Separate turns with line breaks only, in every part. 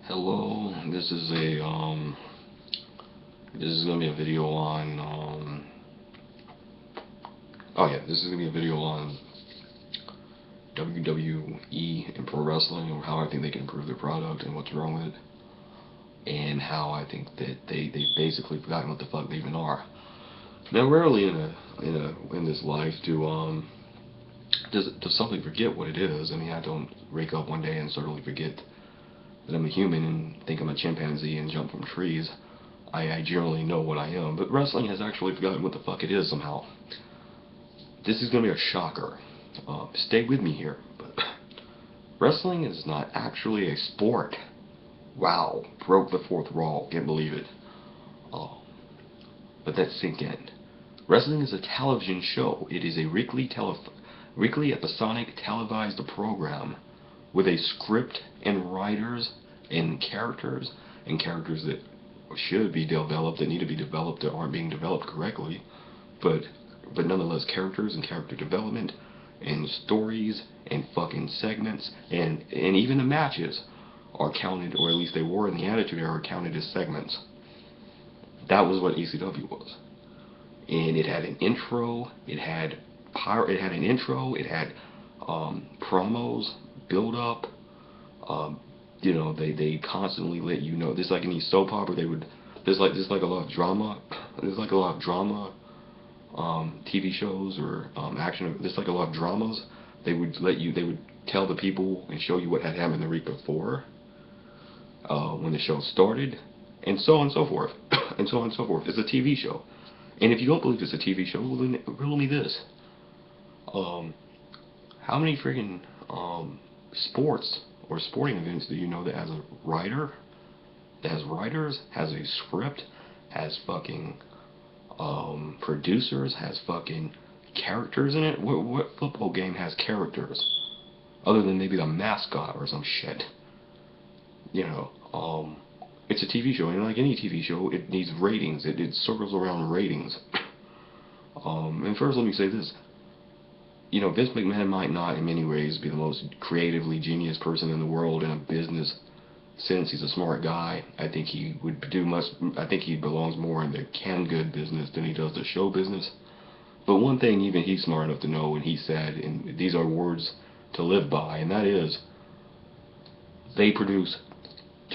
Hello, this is gonna be a video on this is gonna be a video on WWE and pro wrestling, or how I think they can improve their product and what's wrong with it, and how I think that they've basically forgotten what the fuck they even are. Now, rarely in this life does something forget what it is. I mean, I don't wake up one day and suddenly forget that I'm a human and think I'm a chimpanzee and jump from trees. I generally know what I am, but wrestling has actually forgotten what the fuck it is somehow. This is going to be a shocker. Stay with me here, but wrestling is not actually a sport. Wow, broke the fourth wall, can't believe it. Oh, but that's sink in. Wrestling is a television show. It is a weekly episodic televised program with a script and writers and characters that should be developed, that need to be developed, that aren't being developed correctly, but nonetheless, characters and character development and stories and fucking segments and even the matches are counted, or at least they were in the Attitude Era, counted as segments. That was what ECW was. And it had an intro, it had promos, build up. They constantly let you know. Just like any soap opera, there's like a lot of drama. There's like a lot of drama TV shows or action. There's like a lot of dramas. They would tell the people and show you what had happened the week before, when the show started, and so on and so forth, and so on and so forth. It's a TV show, and if you don't believe it's a TV show, well then riddle me this: how many freaking sports or sporting events do you know that has a writer, that has writers, has a script, has fucking producers, has fucking characters in it? What football game has characters other than maybe the mascot or some shit? It's a TV show, and like any TV show, it needs ratings. It circles around ratings. And first, let me say this. Vince McMahon might not in many ways be the most creatively genius person in the world in a business sense. He's a smart guy. I think he belongs more in the canned good business than he does the show business. But one thing even he's smart enough to know, and he said, and these are words to live by, and that is, they produce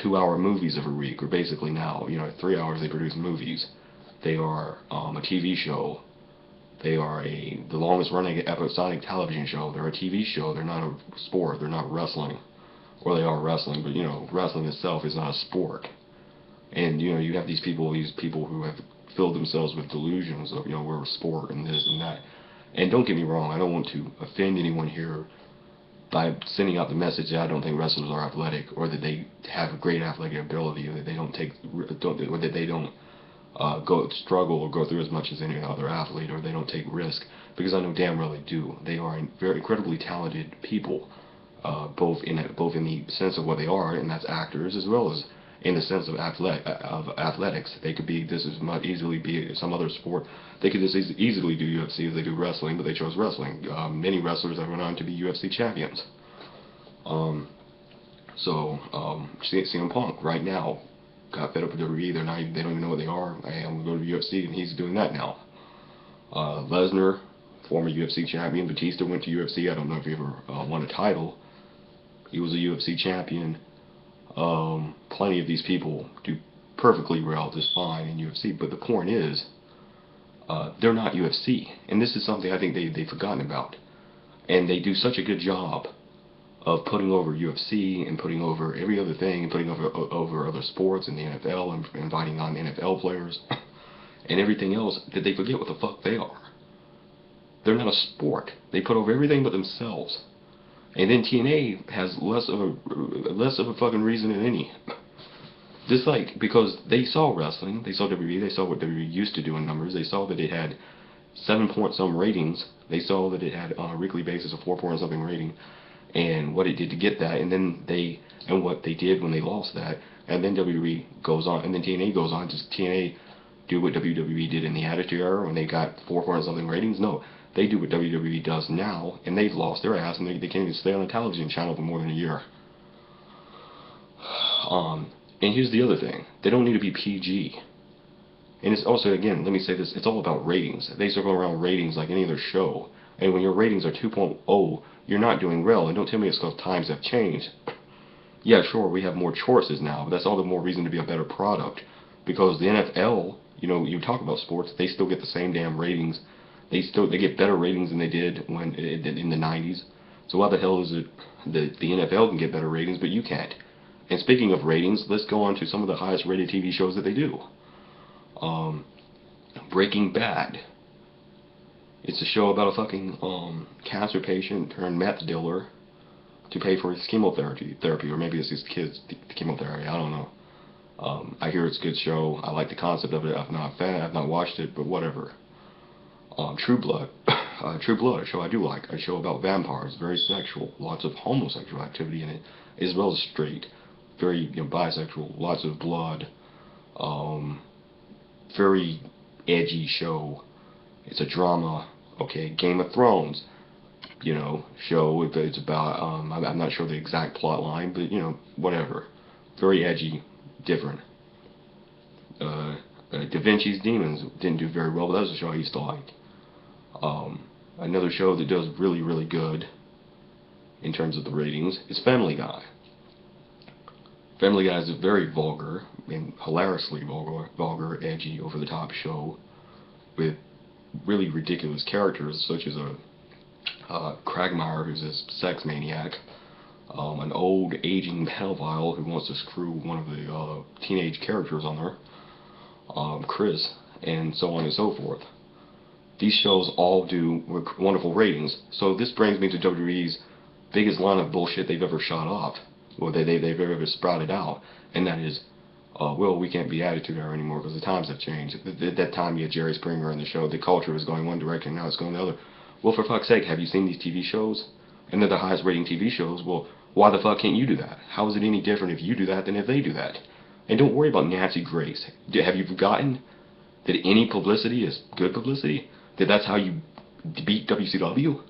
2-hour movies every week, or basically now, 3 hours they produce movies. They are a TV show. They are the longest running episodic television show. They're a TV show. They're not a sport. They're not wrestling. Or they are wrestling, but wrestling itself is not a sport. And you have these people who have filled themselves with delusions of we're a sport and this and that. And don't get me wrong, I don't want to offend anyone here by sending out the message that I don't think wrestlers are athletic, or that they have a great athletic ability, or that they don't struggle or go through as much as any other athlete, or they don't take risk, because I know damn well they do. They are very incredibly talented people, both in the sense of what they are, and that's actors, as well as in the sense of athletics. They could be this as much easily be some other sport. They could just easily do UFC as they do wrestling, but they chose wrestling. Many wrestlers have went on to be UFC champions. CM Punk right now got fed up with WWE. They don't even know what they are. I'm going to go to UFC, and he's doing that now. Lesnar, former UFC champion. Batista went to UFC. I don't know if he ever won a title. He was a UFC champion. Plenty of these people do perfectly well, just fine in UFC. But the point is, they're not UFC, and this is something I think they've forgotten about. And they do such a good job of putting over UFC and putting over every other thing and putting over other sports in the NFL and inviting on NFL players and everything else, that they forget what the fuck they are. They're not a sport. They put over everything but themselves. And then TNA has less of a fucking reason than any. Just like, because they saw wrestling, they saw WWE, they saw what WWE used to do in numbers, they saw that it had 7-point-some ratings, they saw that it had on a weekly basis a 4-point-something rating, and what it did to get that, and what they did when they lost that, and then WWE goes on, and then TNA goes on. Does TNA do what WWE did in the Attitude Era when they got 4-point-something ratings? No, they do what WWE does now, and they've lost their ass, and they can't even stay on a television channel for more than a year. And here's the other thing. They don't need to be PG. And it's also, again, let me say this, it's all about ratings. They circle around ratings like any other show. And when your ratings are 2.0, you're not doing well. And don't tell me it's because times have changed. Yeah, sure, we have more choices now, but that's all the more reason to be a better product. Because the NFL, you talk about sports, they still get the same damn ratings. They get better ratings than they did when in the 90s. So why the hell is it that the NFL can get better ratings, but you can't? And speaking of ratings, let's go on to some of the highest rated TV shows that they do. Breaking Bad. It's a show about a fucking cancer patient turned meth dealer to pay for his chemotherapy, or maybe it's his kids' chemotherapy. I don't know. I hear it's a good show. I like the concept of it. I've not watched it, but whatever. True Blood. True Blood, a show I do like. A show about vampires, very sexual, lots of homosexual activity in it, as well as straight, very bisexual, lots of blood. Very edgy show. It's a drama. Okay, Game of Thrones, show. It's about, I'm not sure the exact plot line, but, whatever. Very edgy, different. Da Vinci's Demons didn't do very well, but that was a show I used to like. Another show that does really, really good in terms of the ratings is Family Guy. Family Guy is a very vulgar and hilariously vulgar, edgy, over-the-top show with really ridiculous characters, such as a Cragmire, who's a sex maniac, an old, aging pedophile who wants to screw one of the teenage characters on there, Chris, and so on and so forth. These shows all do wonderful ratings, so this brings me to WWE's biggest line of bullshit they've ever shot off, or they've ever sprouted out, and that is, well, we can't be Attitude Era anymore because the times have changed. At that time, you had Jerry Springer in the show. The culture was going one direction, now it's going the other. Well, for fuck's sake, have you seen these TV shows? And they're the highest rating TV shows. Well, why the fuck can't you do that? How is it any different if you do that than if they do that? And don't worry about Nancy Grace. Have you forgotten that any publicity is good publicity? That that's how you beat WCW?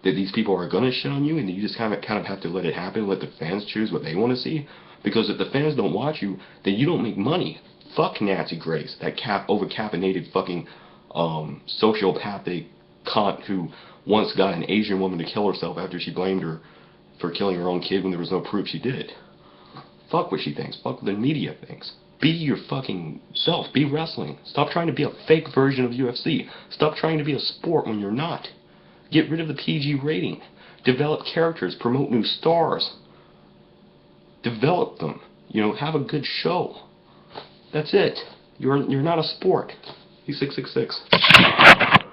That these people are gonna shit on you, and you just kind of have to let it happen, let the fans choose what they want to see? Because if the fans don't watch you, then you don't make money. Fuck Nancy Grace, that over-caffeinated fucking sociopathic cunt who once got an Asian woman to kill herself after she blamed her for killing her own kid when there was no proof she did it. Fuck what she thinks. Fuck what the media thinks. Be your fucking self. Be wrestling. Stop trying to be a fake version of UFC. Stop trying to be a sport when you're not. Get rid of the PG rating. Develop characters. Promote new stars. Develop them. Have a good show. That's it. You're not a sport. He's 666.